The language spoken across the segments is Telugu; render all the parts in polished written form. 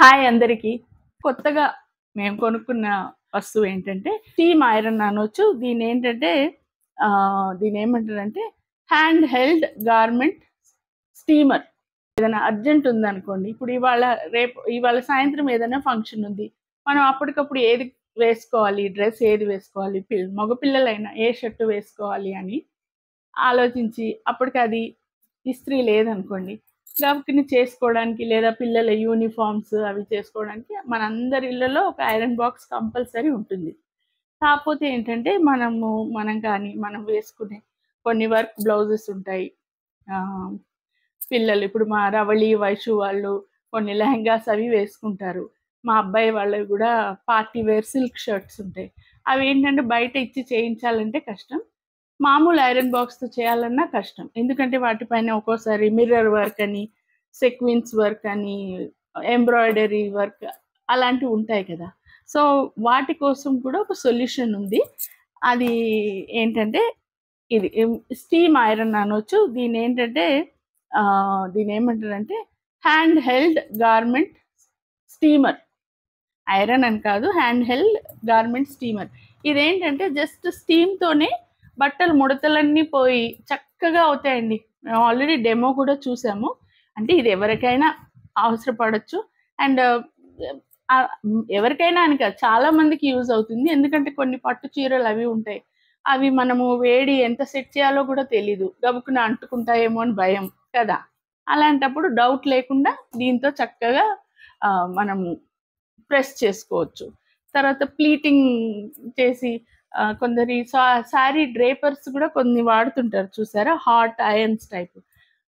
హాయ్ అందరికీ. కొత్తగా మేము కొనుక్కున్న వస్తువు ఏంటంటే స్టీమ్ ఐరన్ అనొచ్చు. దీన్నేమంటారంటే హ్యాండ్ హెల్డ్ గార్మెంట్ స్టీమర్. ఏదైనా అర్జెంట్ ఉందనుకోండి, ఇప్పుడు ఇవాళ సాయంత్రం ఏదైనా ఫంక్షన్ ఉంది. మనం అప్పటికప్పుడు ఏది వేసుకోవాలి, డ్రెస్ ఏది వేసుకోవాలి, మగ పిల్లలైనా ఏ షర్ట్ వేసుకోవాలి అని ఆలోచించి అప్పటికి అది ఇస్త్రీ లేదనుకోండి, గబుక్కుని చేసుకోవడానికి లేదా పిల్లల యూనిఫామ్స్ అవి చేసుకోవడానికి మనందరి ఇళ్ళలో ఒక ఐరన్ బాక్స్ కంపల్సరీ ఉంటుంది. కాకపోతే ఏంటంటే మనం వేసుకునే కొన్ని వర్క్ బ్లౌజెస్ ఉంటాయి. పిల్లలు ఇప్పుడు మా రవళి వైషు వాళ్ళు కొన్ని లెహంగాస్ అవి వేసుకుంటారు. మా అబ్బాయి వాళ్ళవి కూడా పార్టీ వేర్ సిల్క్ షర్ట్స్ ఉంటాయి. అవి ఏంటంటే బయట ఇచ్చి చేయించాలంటే కష్టం. మామూలు ఐరన్ బాక్స్తో చేయాలన్నా కష్టం. ఎందుకంటే వాటిపైన ఒక్కోసారి మిర్రర్ వర్క్ అని, సెక్విన్స్ వర్క్ అని, ఎంబ్రాయిడరీ వర్క్ అలాంటివి ఉంటాయి కదా. సో వాటి కోసం కూడా ఒక సొల్యూషన్ ఉంది. అది ఏంటంటే ఇది స్టీమ్ ఐరన్ అనొచ్చు. దీన్నేమంటారంటే hand held garment steamer. Iron అని కాదు, హ్యాండ్ హెల్డ్ గార్మెంట్ స్టీమర్. ఇదేంటంటే జస్ట్ స్టీమ్తోనే బట్టలు ముడతలన్నీ పోయి చక్కగా అవుతాయండి. మేము ఆల్రెడీ డెమో కూడా చూసాము. అంటే ఇది ఎవరికైనా అవసరపడచ్చు. అండ్ ఎవరికైనా అని కాదు, చాలా మందికి యూజ్ అవుతుంది. ఎందుకంటే కొన్ని పట్టు చీరలు అవి ఉంటాయి, అవి మనము వేడి ఎంత సెట్ చేయాలో కూడా తెలీదు, గబుక్కున అంటుకుంటాయేమో అని భయం కదా. అలాంటప్పుడు డౌట్ లేకుండా దీంతో చక్కగా మనము ప్రెస్ చేసుకోవచ్చు. తర్వాత ప్లీటింగ్ చేసి కొందరి శారీ డ్రేపర్స్ కూడా కొన్ని వాడుతుంటారు చూసారా, హాట్ ఐరన్స్ టైప్.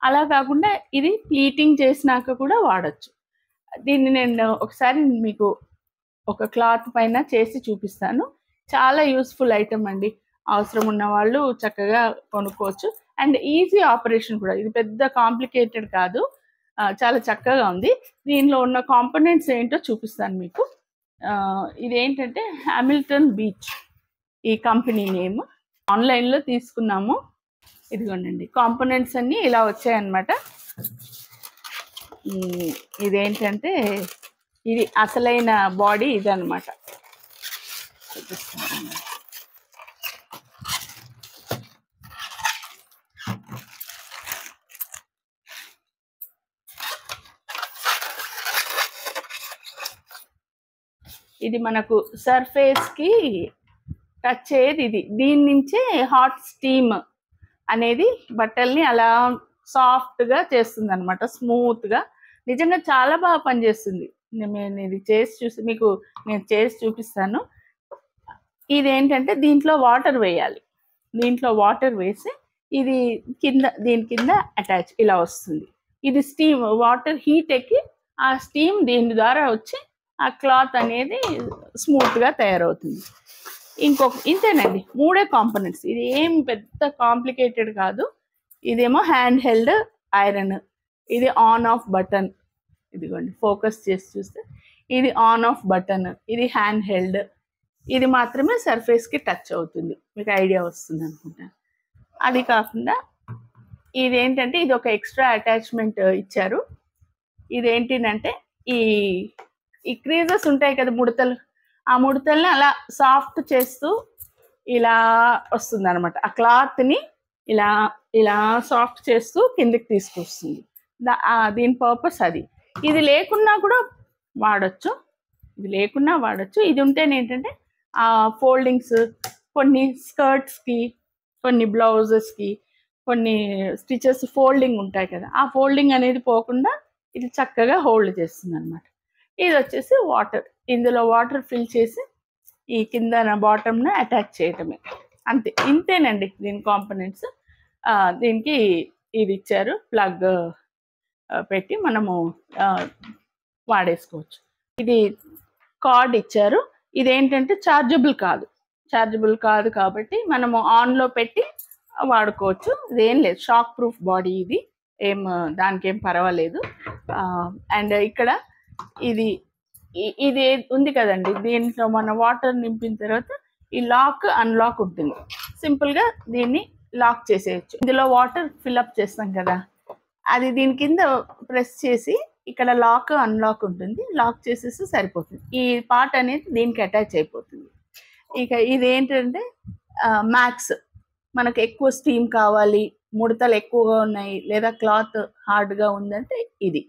అలా కాకుండా ఇది ప్లీటింగ్ చేసినాక కూడా వాడచ్చు. దీన్ని నేను ఒకసారి మీకు ఒక క్లాత్ పైన చేసి చూపిస్తాను. చాలా యూస్ఫుల్ ఐటమ్ అండి. అవసరం ఉన్న వాళ్ళు చక్కగా కొనుక్కోవచ్చు. అండ్ ఈజీ ఆపరేషన్ కూడా, ఇది పెద్ద కాంప్లికేటెడ్ కాదు, చాలా చక్కగా ఉంది. దీనిలో ఉన్న కాంపోనెంట్స్ ఏంటో చూపిస్తాను మీకు. ఇదేంటంటే హామిల్టన్ బీచ్ ఈ కంపెనీ నేమ్. ఆన్లైన్లో తీసుకున్నాము. ఇదిగోండి, కాంపోనెంట్స్ అన్నీ ఇలా వచ్చాయన్నమాట. ఇదేంటంటే ఇది అసలైన బాడీ ఇదన్నమాట. ఇది మనకు సర్ఫేస్కి టచ్ అయ్యేది ఇది. దీని నుంచే హాట్ స్టీమ్ అనేది బట్టల్ని అలా సాఫ్ట్గా చేస్తుంది అనమాట, స్మూత్గా. నిజంగా చాలా బాగా పనిచేస్తుంది. నేను ఇది చేసి చూపిస్తాను. ఇదేంటంటే దీంట్లో వాటర్ వేయాలి. దీంట్లో వాటర్ వేసి ఇది దీని కింద అటాచ్ ఇలా వస్తుంది. ఇది స్టీమ్, వాటర్ హీట్ ఎక్కి ఆ స్టీమ్ దీని ద్వారా వచ్చి ఆ క్లాత్ అనేది స్మూత్గా తయారవుతుంది. ఇంతేనండి, 3 కాంపోనెంట్స్. ఇది ఏం పెద్ద కాంప్లికేటెడ్ కాదు. ఇదేమో హ్యాండ్ హెల్డ్ ఐరన్, ఇది ఆన్ ఆఫ్ బటన్. ఇదిగోండి, ఫోకస్ చేసి చూస్తే ఇది ఆన్ ఆఫ్ బటన్, ఇది హ్యాండ్ హెల్డ్. ఇది మాత్రమే సర్ఫేస్కి టచ్ అవుతుంది. మీకు ఐడియా వస్తుంది అనుకుంటాను. అది కాకుండా ఇదేంటంటే ఇది ఒక ఎక్స్ట్రా అటాచ్మెంట్ ఇచ్చారు. ఇదేంటినంటే ఈ క్రీజెస్ ఉంటాయి కదా, ముడతలు, ఆ ముడతల్ని అలా సాఫ్ట్ చేస్తూ ఇలా వస్తుంది అనమాట. ఆ క్లాత్ని ఇలా ఇలా సాఫ్ట్ చేస్తూ కిందికి తీసుకొస్తుంది. దీని పర్పస్ అది. ఇది లేకున్నా కూడా వాడచ్చు. ఇది ఉంటేనే ఏంటంటే ఆ ఫోల్డింగ్స్, కొన్ని స్కర్ట్స్కి, కొన్ని బ్లౌజెస్కి, కొన్ని స్టిచెస్ ఫోల్డింగ్ ఉంటాయి కదా, ఆ ఫోల్డింగ్ అనేది పోకుండా ఇది చక్కగా హోల్డ్ చేస్తుంది అనమాట. ఇది వచ్చేసి వాటర్. ఇందులో వాటర్ ఫిల్ చేసి ఈ కింద బాటమ్ను అటాచ్ చేయటమే. ఇంతేనండి దీని కాంపోనెంట్స్. దీనికి ఇది ఇచ్చారు, ప్లగ్ పెట్టి మనము వాడేసుకోవచ్చు. ఇది కార్డ్ ఇచ్చారు. ఇదేంటంటే ఛార్జబుల్ కాదు కాబట్టి మనము ఆన్లో పెట్టి వాడుకోవచ్చు. ఇదేం లేదు, షాక్ ప్రూఫ్ బాడీ ఇది, దానికి ఏం పర్వాలేదు. అండ్ ఇక్కడ ఇది ఉంది కదండి, దీంట్లో మన వాటర్ నింపిన తర్వాత ఈ లాక్ అన్లాక్ ఉంటుంది. సింపుల్గా దీన్ని లాక్ చేసేయచ్చు. ఇందులో వాటర్ ఫిల్అప్ చేస్తాం కదా, అది దీని కింద ప్రెస్ చేసి ఇక్కడ లాక్ అన్లాక్ ఉంటుంది, లాక్ చేసేసి సరిపోతుంది. ఈ పార్ట్ అనేది దీనికి అటాచ్ అయిపోతుంది. ఇక ఇది ఏంటంటే మ్యాక్స్, మనకు ఎక్కువ స్టీమ్ కావాలి, ముడతలు ఎక్కువగా ఉన్నాయి, లేదా క్లాత్ హార్డ్గా ఉందంటే ఇది.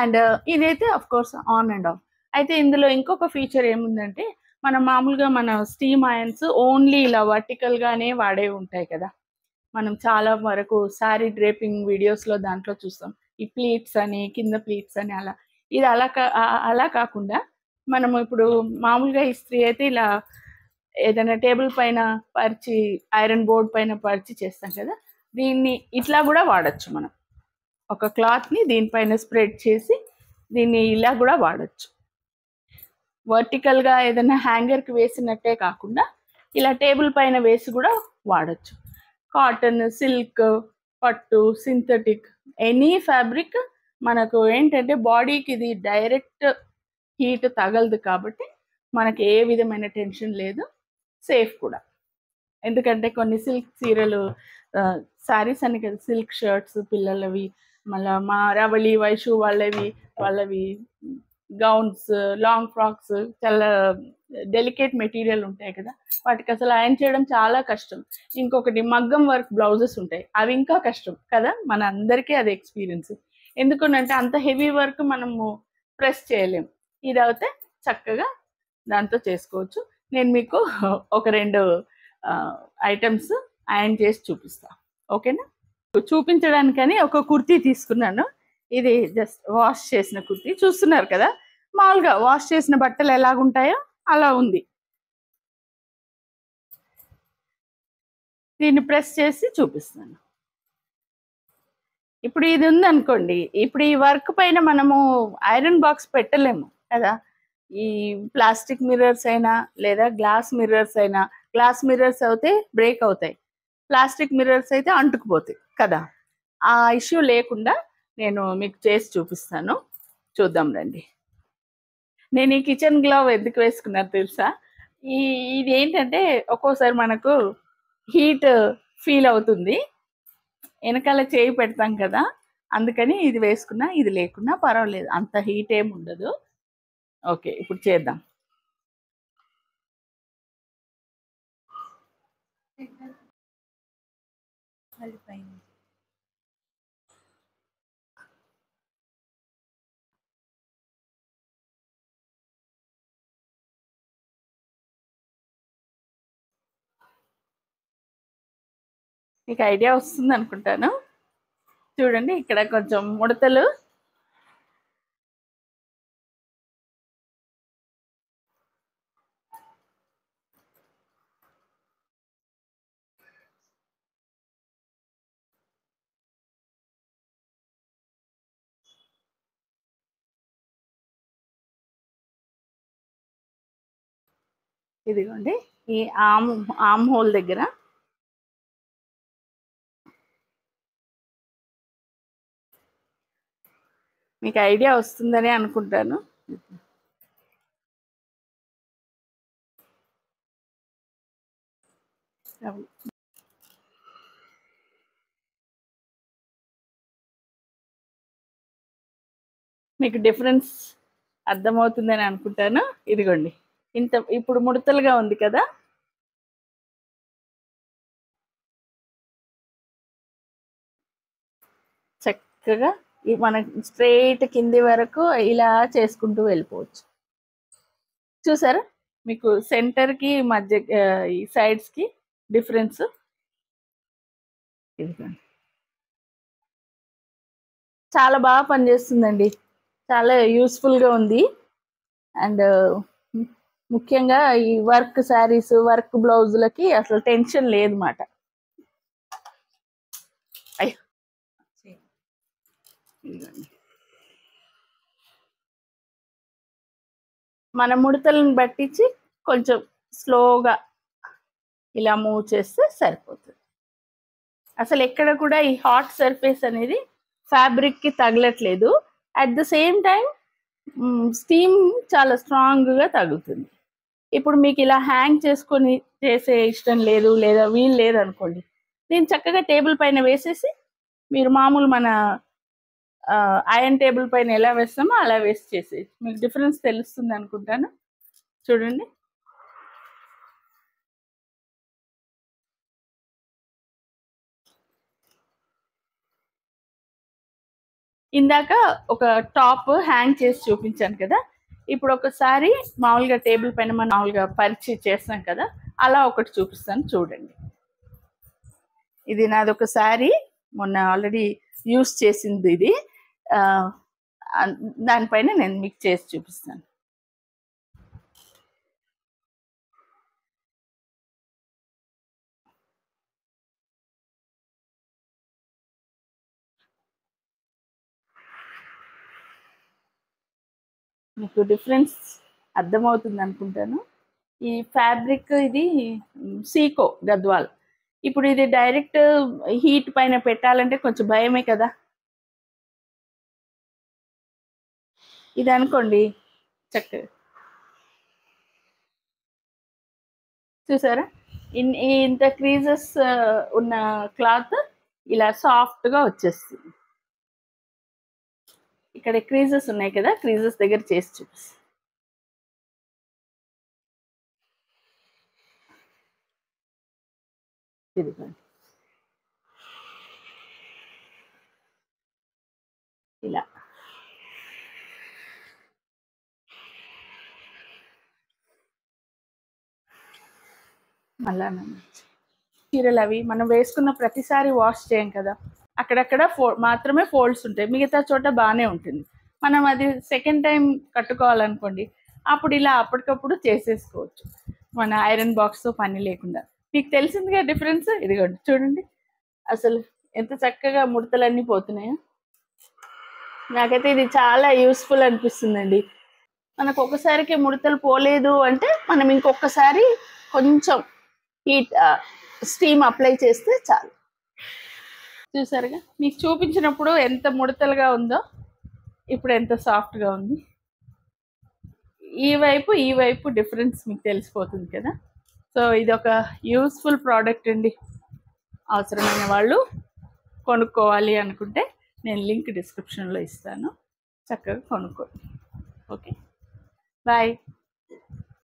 అండ్ ఇదైతే of course on and of. అయితే ఇందులో ఇంకొక ఫీచర్ ఏముందంటే, మనం మామూలుగా మన స్టీమ్ అయన్స్ ఓన్లీ ఇలా వర్టికల్గానే వాడే ఉంటాయి కదా, మనం చాలా వరకు శారీ డ్రేపింగ్ వీడియోస్లో దాంట్లో చూస్తాం, ఈ ప్లీట్స్ అని కింద ప్లీట్స్ అని అలా. ఇది అలా కాకుండా మనము ఇప్పుడు మామూలుగా ఇస్త్రీ అయితే ఇలా ఏదైనా టేబుల్ పైన పరిచి, ఐరన్ బోర్డ్ పైన పరిచి చేస్తాం కదా, దీన్ని ఇట్లా కూడా వాడచ్చు. మనం ఒక క్లాత్ని దీనిపైన స్ప్రెడ్ చేసి దీన్ని ఇలా కూడా వాడచ్చు. వర్టికల్గా ఏదైనా హ్యాంగర్కి వేసినట్టే కాకుండా ఇలా టేబుల్ పైన వేసి కూడా వాడచ్చు. కాటన్, సిల్క్, పట్టు, సింథటిక్, ఎనీ ఫ్యాబ్రిక్ మనకు ఏంటంటే బాడీకి ఇది డైరెక్ట్ హీట్ తగలదు కాబట్టి మనకి ఏ విధమైన టెన్షన్ లేదు, సేఫ్ కూడా. ఎందుకంటే కొన్ని సిల్క్ చీరలు, శారీస్ అని కదా, సిల్క్ షర్ట్స్ పిల్లలవి, మళ్ళీ మా రవళి వైషు వాళ్ళవి గౌన్స్, లాంగ్ ఫ్రాక్స్, చాలా డెలికేట్ మెటీరియల్ ఉంటాయి కదా, వాటికి అసలు ఐరన్ చేయడం చాలా కష్టం. ఇంకొకటి మగ్గం వర్క్ బ్లౌజెస్ ఉంటాయి, అవి ఇంకా కష్టం కదా, మన అందరికీ అది ఎక్స్పీరియన్స్. ఎందుకంటే అంత హెవీ వర్క్ మనము ప్రెస్ చేయలేము. ఇది అయితే చక్కగా దాంతో చేసుకోవచ్చు. నేను మీకు ఒక 2 ఐటమ్స్ ఐరన్ చేసి చూపిస్తాను, ఓకేనా? చూపించడానికని ఒక కుర్తీ తీసుకున్నాను. ఇది జస్ట్ వాష్ చేసిన కుర్తీ, చూస్తున్నారు కదా, మామూలుగా వాష్ చేసిన బట్టలు ఎలాగుంటాయో అలా ఉంది. దీన్ని ప్రెస్ చేసి చూపిస్తాను. ఇప్పుడు ఇది ఉందనుకోండి, ఇప్పుడు ఈ వర్క్ పైన మనము ఐరన్ బాక్స్ పెట్టలేము కదా. ఈ ప్లాస్టిక్ మిర్రర్స్ అయినా లేదా గ్లాస్ మిర్రర్స్ అయినా, గ్లాస్ మిర్రర్స్ అయితే బ్రేక్ అవుతాయి, ప్లాస్టిక్ మిర్రర్స్ అయితే అంటుకుపోతాయి కదా. ఆ ఇష్యూ లేకుండా నేను మీకు చేసి చూపిస్తాను, చూద్దాం రండి. నేను ఈ కిచెన్ గ్లవ్ ఎందుకు వేసుకున్నాను తెలుసా? ఇది ఏంటంటే ఒక్కోసారి మనకు హీట్ ఫీల్ అవుతుంది, వెనకాల చేయి పెడతాం కదా, అందుకని ఇది వేసుకున్నా. ఇది లేకున్నా పర్వాలేదు, అంత హీట్ ఏమి ఉండదు. ఓకే, ఇప్పుడు చేద్దాం. మీకు ఐడియా వస్తుంది అనుకుంటాను. చూడండి, ఇక్కడ కొంచెం ముడతలు, ఇదిగోండి ఈ ఆమ్ హోల్ దగ్గర మీకు ఐడియా వస్తుందని అనుకుంటాను. మీకు డిఫరెన్స్ అర్థమవుతుందని అనుకుంటాను. ఇదిగోండి, ఇంత ఇప్పుడు ముడతలుగా ఉంది కదా, చక్కగా మన స్ట్రైట్ కింది వరకు ఇలా చేసుకుంటూ వెళ్ళిపోవచ్చు. చూసారా, మీకు సెంటర్కి మధ్య ఈ సైడ్స్కి డిఫరెన్స్. ఇదిగోండి, చాలా బాగా పనిచేస్తుందండి, చాలా యూస్ఫుల్గా ఉంది. అండ్ ముఖ్యంగా ఈ వర్క్ శారీస్, వర్క్ బ్లౌజులకి అసలు టెన్షన్ లేదన్నమాట. అయ్యో, మన ముడతలను బట్టించి కొంచెం స్లోగా ఇలా మూవ్ చేస్తే సరిపోతుంది. అసలు ఎక్కడ కూడా ఈ హాట్ సర్ఫేస్ అనేది ఫ్యాబ్రిక్కి తగలట్లేదు. At the same time steam చాలా స్ట్రాంగ్గా తగులుతుంది. ఇప్పుడు మీకు ఇలా హ్యాంగ్ చేసుకొని చేసే ఇష్టం లేదు, లేదా వీలు లేదు అనుకోండి, దీన్ని చక్కగా టేబుల్ పైన వేసేసి మీరు మామూలు మన ఐరన్ టేబుల్ పైన ఎలా వేస్తామో అలా వేస్ట్ చేసేది. మీకు డిఫరెన్స్ తెలుస్తుంది అనుకుంటాను. చూడండి. ఇందాక ఒక టాప్ హ్యాంగ్ చేసి చూపించాను కదా, ఇప్పుడు ఒకసారి మామూలుగా టేబుల్ పైన మనం మామూలుగా పరిచి చేస్తాం కదా, అలా ఒకటి చూపిస్తాను చూడండి. ఇది నాది ఒక శారీ, మొన్న ఆల్రెడీ యూస్ చేసింది ఇది. దానిపైన నేను మీకు చేసి చూపిస్తాను. మీకు డిఫరెన్స్ అర్థమవుతుంది అనుకుంటాను. ఈ ఫ్యాబ్రిక్ ఇది సీకో గద్వాల్. ఇప్పుడు ఇది డైరెక్ట్ హీట్ పైన పెట్టాలంటే కొంచెం భయమే కదా. ఇది అనుకోండి చక్కగా చూసారా, ఇంత క్రీజెస్ ఉన్న క్లాత్ ఇలా సాఫ్ట్గా వచ్చేస్తుంది. ఇక్కడ క్రీజెస్ ఉన్నాయి కదా, క్రీజెస్ దగ్గర చేసి చూపిస్తాను. ఇదిగోండి ఇలా. మళ్ళా చీరలు అవి మనం వేసుకున్న ప్రతిసారి వాష్ చేయం కదా, అక్కడక్కడ మాత్రమే ఫోల్డ్స్ ఉంటాయి, మిగతా చోట బాగానే ఉంటుంది. మనం అది సెకండ్ టైం కట్టుకోవాలనుకోండి, అప్పుడు ఇలా అప్పటికప్పుడు చేసేసుకోవచ్చు, మన ఐరన్ బాక్స్తో పని లేకుండా. మీకు తెలిసిందిగా డిఫరెన్స్. ఇదిగోండి చూడండి, అసలు ఎంత చక్కగా ముడతలన్నీ పోతున్నాయో. నాకైతే ఇది చాలా యూస్ఫుల్ అనిపిస్తుందండి. మనకు ఒకసారికి ముడతలు పోలేదు అంటే మనం ఇంకొకసారి కొంచెం హీట్ స్టీమ్ అప్లై చేస్తే చాలు. చూసారుగా, మీకు చూపించినప్పుడు ఎంత ముడతలుగా ఉందో, ఇప్పుడు ఎంత సాఫ్ట్గా ఉంది. ఈ వైపు డిఫరెన్స్ మీకు తెలిసిపోతుంది కదా. సో ఇది ఒక యూస్ఫుల్ ప్రోడక్ట్ అండి. అవసరమైన వాళ్ళు కొనుక్కోవాలి అనుకుంటే నేను లింక్ డిస్క్రిప్షన్లో ఇస్తాను, చక్కగా కొనుక్కోండి. Okay, bye.